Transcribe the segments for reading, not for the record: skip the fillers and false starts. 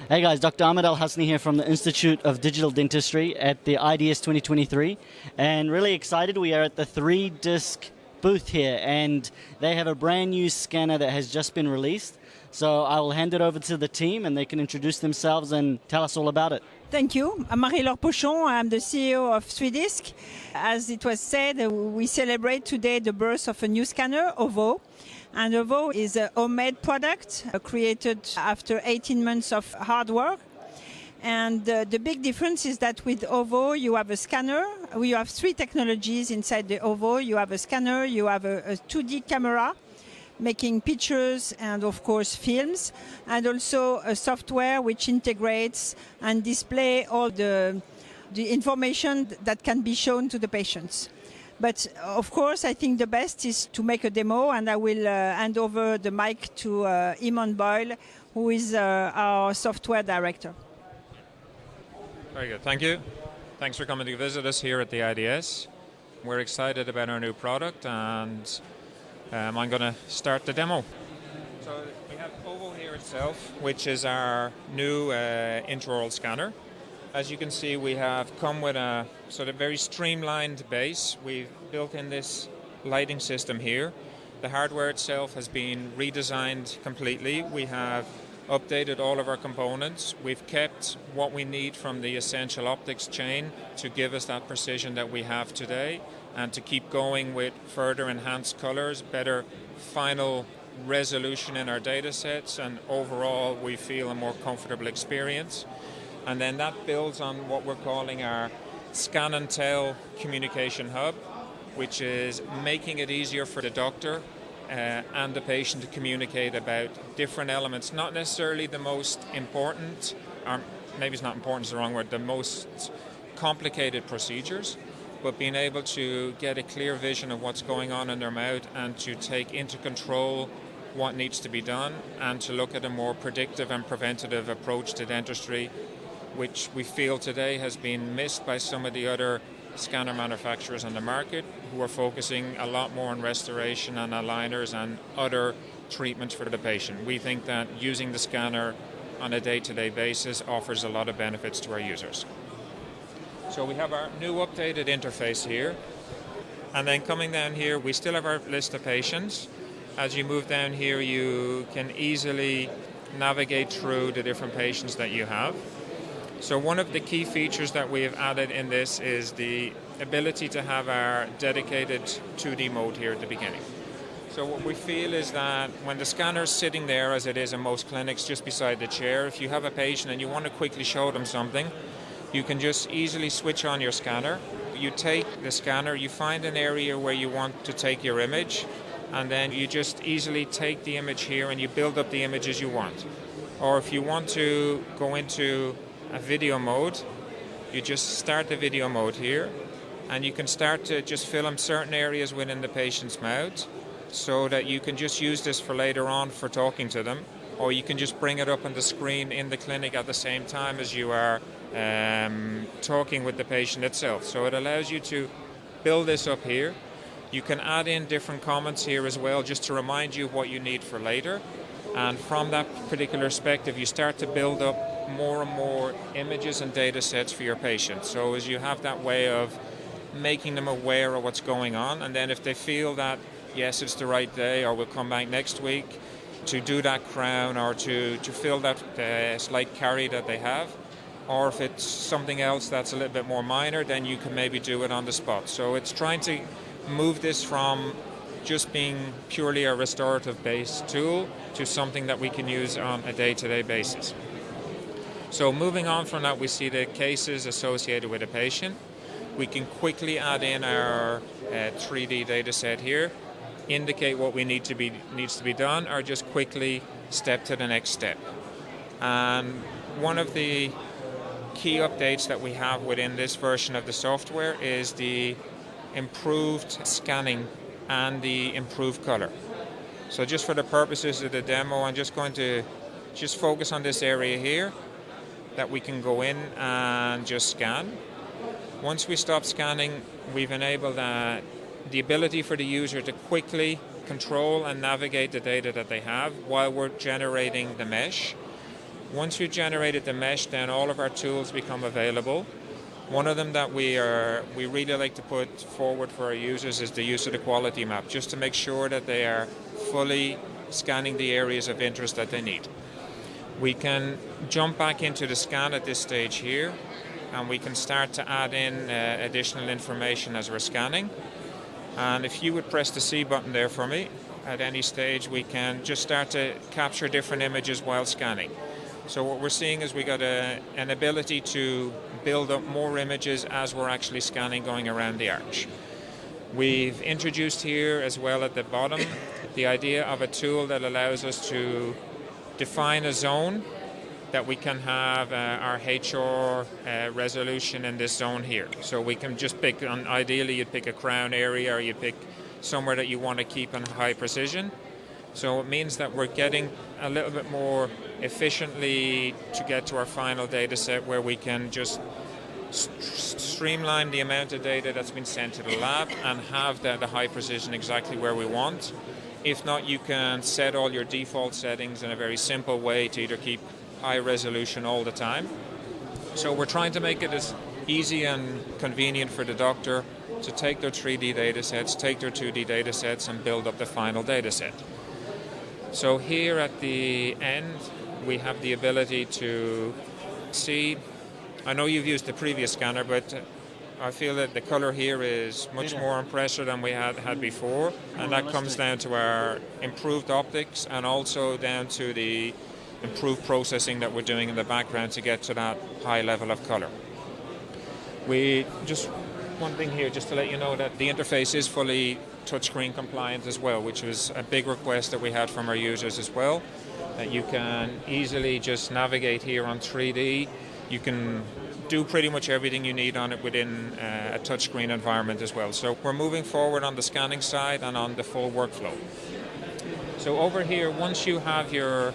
Hey guys, Dr. Ahmed Al-Hasni here from the Institute of Digital Dentistry at the IDS 2023, and really excited. We are at the 3-disc booth here, and they have a brand new scanner that has just been released. So I will hand it over to the team and they can introduce themselves and tell us all about it. Thank you. I'm Marie-Laure Pochon. I'm the CEO of 3-disc. As it was said, we celebrate today the birth of a new scanner, OVO. And OVO is a homemade product created after 18 months of hard work. And the big difference is that with OVO, you have a scanner. You have 3 technologies inside the OVO. You have a scanner, you have a 2D camera, making pictures and of course films, and also a software which integrates and display all the information that can be shown to the patients. But of course I think the best is to make a demo, and I will hand over the mic to Eamon Boyle, who is our software director. Very good, thank you. Thanks for coming to visit us here at the IDS. We're excited about our new product, and I'm going to start the demo. So we have OVO here itself, which is our new intraoral scanner. As you can see, we have come with a sort of very streamlined base. We've built in this lighting system here. The hardware itself has been redesigned completely. We have updated all of our components. We've kept what we need from the essential optics chain to give us that precision that we have today, and to keep going with further enhanced colors, better final resolution in our data sets, and overall we feel a more comfortable experience. And then that builds on what we're calling our Scan&Tell communication hub, which is making it easier for the doctor and the patient to communicate about different elements, not necessarily the most important, or maybe it's not important, is the wrong word, the most complicated procedures, but being able to get a clear vision of what's going on in their mouth and to take into control what needs to be done, and to look at a more predictive and preventative approach to dentistry, which we feel today has been missed by some of the other scanner manufacturers on the market, who are focusing a lot more on restoration and aligners and other treatments for the patient. We think that using the scanner on a day-to-day basis offers a lot of benefits to our users. So we have our new updated interface here, and then coming down here we still have our list of patients. As you move down here you can easily navigate through the different patients that you have. So one of the key features that we have added in this is the ability to have our dedicated 2D mode here at the beginning. So what we feel is that when the scanner is sitting there, as it is in most clinics, just beside the chair, if you have a patient and you want to quickly show them something, you can just easily switch on your scanner. You take the scanner, you find an area where you want to take your image, and then you just easily take the image here and you build up the images you want. Or if you want to go into a video mode, you just start the video mode here, and you can start to just film certain areas within the patient's mouth, so that you can just use this for later on for talking to them, or you can just bring it up on the screen in the clinic at the same time as you are talking with the patient itself. So it allows you to build this up here. You can add in different comments here as well, just to remind you what you need for later. And from that particular perspective, you start to build up more and more images and data sets for your patients. So as you have that way of making them aware of what's going on, and then if they feel that, yes, it's the right day, or we'll come back next week to do that crown, or to fill that slight carie that they have, or if it's something else that's a little bit more minor, then you can maybe do it on the spot. So it's trying to move this from just being purely a restorative-based tool to something that we can use on a day-to-day basis. So moving on from that, we see the cases associated with a patient. We can quickly add in our 3D data set here, indicate what we needs to be done, or just quickly step to the next step. And one of the key updates that we have within this version of the software is the improved scanning and the improved color. So just for the purposes of the demo, I'm just going to focus on this area here that we can go in and just scan. Once we stop scanning, we've enabled the ability for the user to quickly control and navigate the data that they have while we're generating the mesh. Once we've generated the mesh, then all of our tools become available. One of them that we really like to put forward for our users is the use of the quality map, just to make sure that they are fully scanning the areas of interest that they need. We can jump back into the scan at this stage here, and we can start to add in additional information as we're scanning. And if you would press the C button there for me, at any stage we can just start to capture different images while scanning. So what we're seeing is we got an ability to build up more images as we're actually scanning going around the arch. We've introduced here as well at the bottom the idea of a tool that allows us to define a zone that we can have our HR resolution in this zone here. So we can just pick, ideally you'd pick a crown area or you'd pick somewhere that you want to keep in high precision. So it means that we're getting a little bit more efficiently to get to our final data set where we can just streamline the amount of data that's been sent to the lab and have the high precision exactly where we want. If not, you can set all your default settings in a very simple way to either keep high resolution all the time. So we're trying to make it as easy and convenient for the doctor to take their 3D data sets, take their 2D data sets and build up the final data set. So here at the end we have the ability to see, I know you've used the previous scanner, but I feel that the color here is much more impressive than we had before, and that comes down to our improved optics and also down to the improved processing that we're doing in the background to get to that high level of color. One thing here, just to let you know that the interface is fully touchscreen compliant as well, which was a big request that we had from our users as well, that you can easily just navigate here on 3D. You can do pretty much everything you need on it within a touchscreen environment as well. So we're moving forward on the scanning side and on the full workflow. So over here, once you have your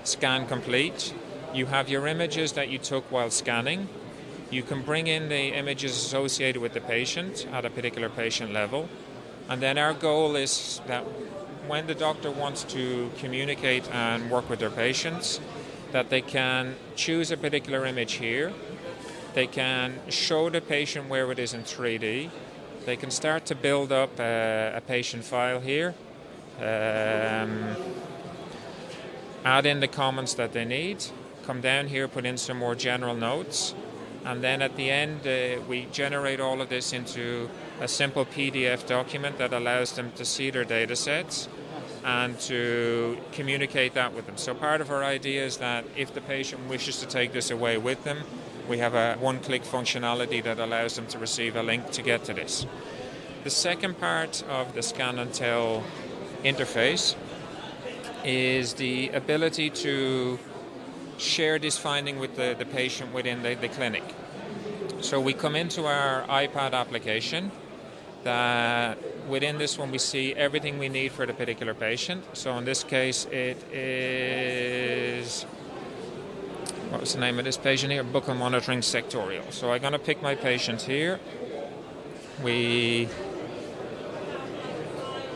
scan complete, you have your images that you took while scanning. You can bring in the images associated with the patient at a particular patient level. And then our goal is that when the doctor wants to communicate and work with their patients, that they can choose a particular image here. They can show the patient where it is in 3D. They can start to build up a patient file here. Add in the comments that they need. Come down here, put in some more general notes. And then at the end, we generate all of this into a simple PDF document that allows them to see their data sets and to communicate that with them. So part of our idea is that if the patient wishes to take this away with them, we have a one-click functionality that allows them to receive a link to get to this. The second part of the Scan&Tell interface is the ability to share this finding with the patient within the clinic. So we come into our iPad application. That within this one we see everything we need for the particular patient. So in this case it is, what was the name of this patient here? Buccal monitoring sectorial. So I'm going to pick my patient here. We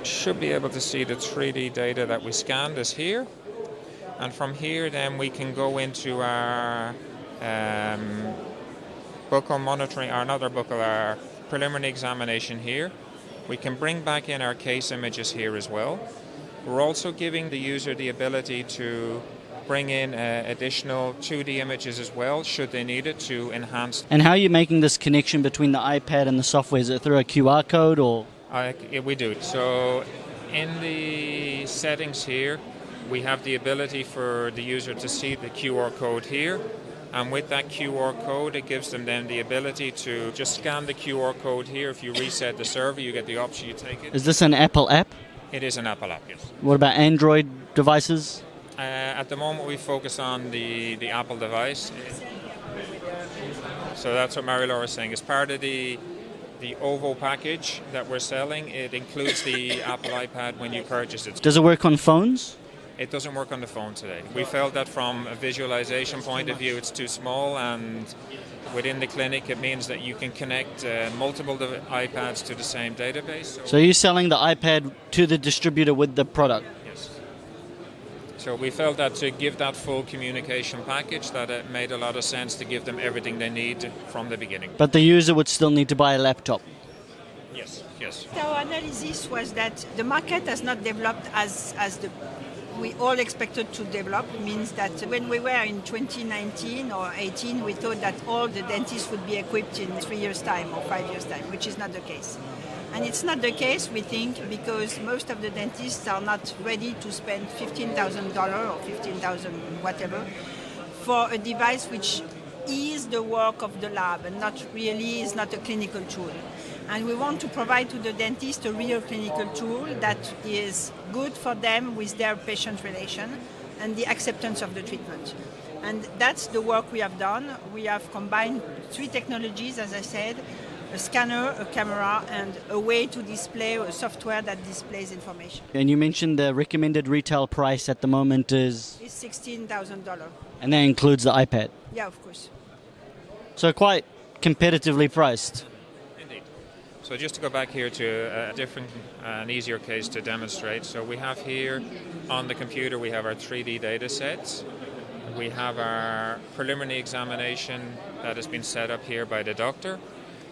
should be able to see the 3D data that we scanned is here. And from here then we can go into our buccal monitoring, or not our buccal, our preliminary examination here. We can bring back in our case images here as well. We're also giving the user the ability to bring in additional 2D images as well, should they need it, to enhance. And how are you making this connection between the iPad and the software? Is it through a QR code or? We do. So in the settings here, we have the ability for the user to see the QR code here. And with that QR code, it gives them then the ability to just scan the QR code here. If you reset the server, you get the option, you take it. Is this an Apple app? It is an Apple app, yes. What about Android devices? At the moment, we focus on the Apple device. So that's what Mary-Laura is saying. As part of the OVO package that we're selling, it includes the Apple iPad when you purchase it. Does it work on phones? It doesn't work on the phone today. We felt that from a visualization point of view, it's too small, and within the clinic, it means that you can connect multiple iPads to the same database. So you're selling the iPad to the distributor with the product? Yes. So we felt that to give that full communication package, that it made a lot of sense to give them everything they need from the beginning. But the user would still need to buy a laptop. Yes, yes. Our analysis was that the market has not developed as we all expected to develop. Means that when we were in 2019 or 18, we thought that all the dentists would be equipped in 3 years' time or 5 years' time, which is not the case. And it's not the case, we think, because most of the dentists are not ready to spend $15,000 or $15,000 whatever for a device which is the work of the lab and not really is not a clinical tool. And we want to provide to the dentist a real clinical tool that is good for them with their patient relation and the acceptance of the treatment. And that's the work we have done. We have combined 3 technologies, as I said, a scanner, a camera, and a way to display a software that displays information. And you mentioned the recommended retail price at the moment is... It's $16,000. And that includes the iPad. Yeah, of course. So quite competitively priced. Indeed. So just to go back here to a different and easier case to demonstrate. So we have here on the computer, we have our 3D data sets. We have our preliminary examination that has been set up here by the doctor.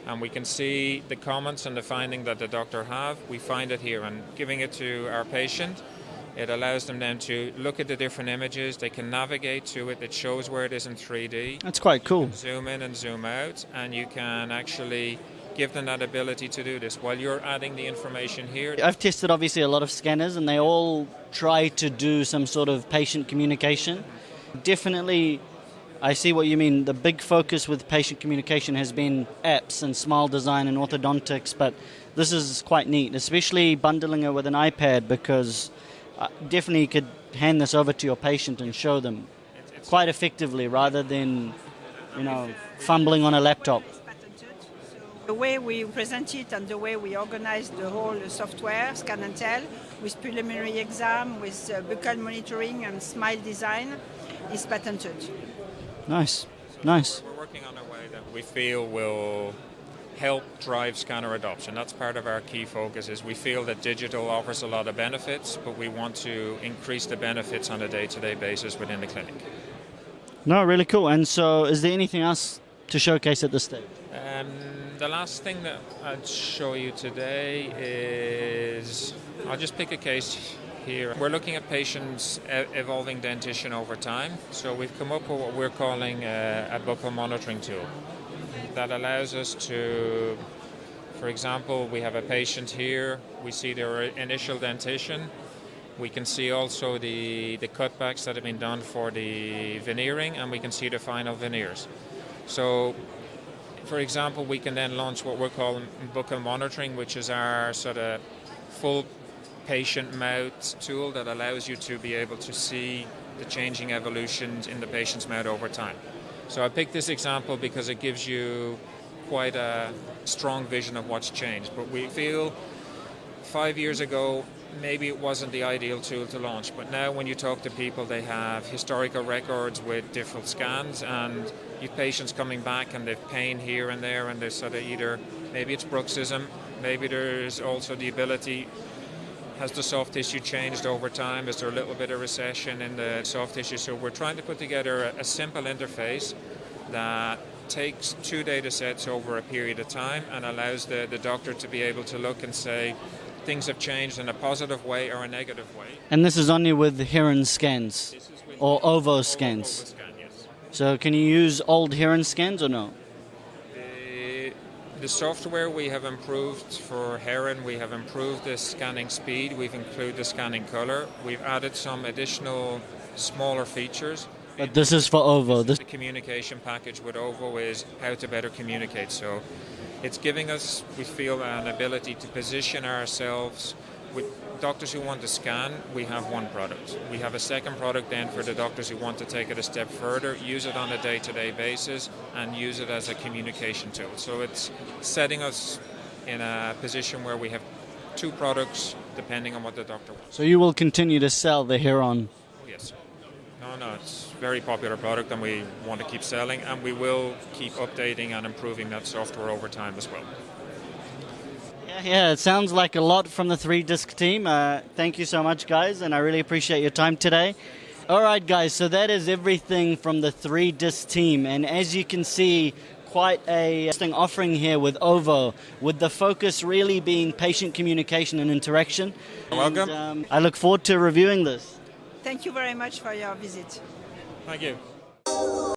And we can see the comments and the finding that the doctor have. We find it here, and giving it to our patient, it allows them then to look at the different images. They can navigate to it. It shows where it is in 3D. That's quite cool. Zoom in and zoom out, and you can actually give them that ability to do this while you're adding the information here. I've tested obviously a lot of scanners and they all try to do some sort of patient communication. Definitely, I see what you mean. The big focus with patient communication has been apps and smile design and orthodontics, but this is quite neat, especially bundling it with an iPad, because definitely you could hand this over to your patient and show them quite effectively rather than, fumbling on a laptop. The way we present it and the way we organize the whole software, Scan&Tell, with preliminary exam, with buccal monitoring and smile design, is patented. Nice, nice. We're working on a way that we feel will help drive scanner adoption. That's part of our key focus. Is we feel that digital offers a lot of benefits, but we want to increase the benefits on a day-to-day basis within the clinic. No, really cool. And so is there anything else to showcase at this stage? The last thing that I'd show you today is, I'll just pick a case here. We're looking at patients' evolving dentition over time. So we've come up with what we're calling a buccal monitoring tool that allows us to, for example, we have a patient here, we see their initial dentition. We can see also the cutbacks that have been done for the veneering, and we can see the final veneers. So, for example, we can then launch what we're calling buccal monitoring, which is our sort of full patient mouth tool that allows you to be able to see the changing evolutions in the patient's mouth over time. So I picked this example because it gives you quite a strong vision of what's changed. But we feel 5 years ago, maybe it wasn't the ideal tool to launch. But now when you talk to people, they have historical records with different scans, and you've patients coming back and they've pain here and there, and there's sort of either, maybe it's bruxism, maybe there's also the ability, has the soft tissue changed over time? Is there a little bit of recession in the soft tissue? So we're trying to put together a simple interface that takes 2 data sets over a period of time and allows the doctor to be able to look and say things have changed in a positive way or a negative way. And this is only with HERON scans or OVO scans? OVO scan, yes. So can you use old HERON scans or no? The software we have improved for HERON, we have improved the scanning speed, we've included the scanning color, we've added some additional smaller features. But this is for OVO. The communication package with OVO is how to better communicate. So it's giving us, we feel, an ability to position ourselves with doctors who want to scan. We have one product. We have a second product then for the doctors who want to take it a step further, use it on a day-to-day basis, and use it as a communication tool. So it's setting us in a position where we have 2 products depending on what the doctor wants. So you will continue to sell the HERON? Oh, yes. No, it's a very popular product and we want to keep selling, and we will keep updating and improving that software over time as well. Yeah, it sounds like a lot from the 3-disc team. Thank you so much, guys, and I really appreciate your time today. All right, guys, so that is everything from the 3-disc team, and as you can see, quite a interesting offering here with OVO, with the focus really being patient communication and interaction. Welcome. And, I look forward to reviewing this. Thank you very much for your visit. Thank you.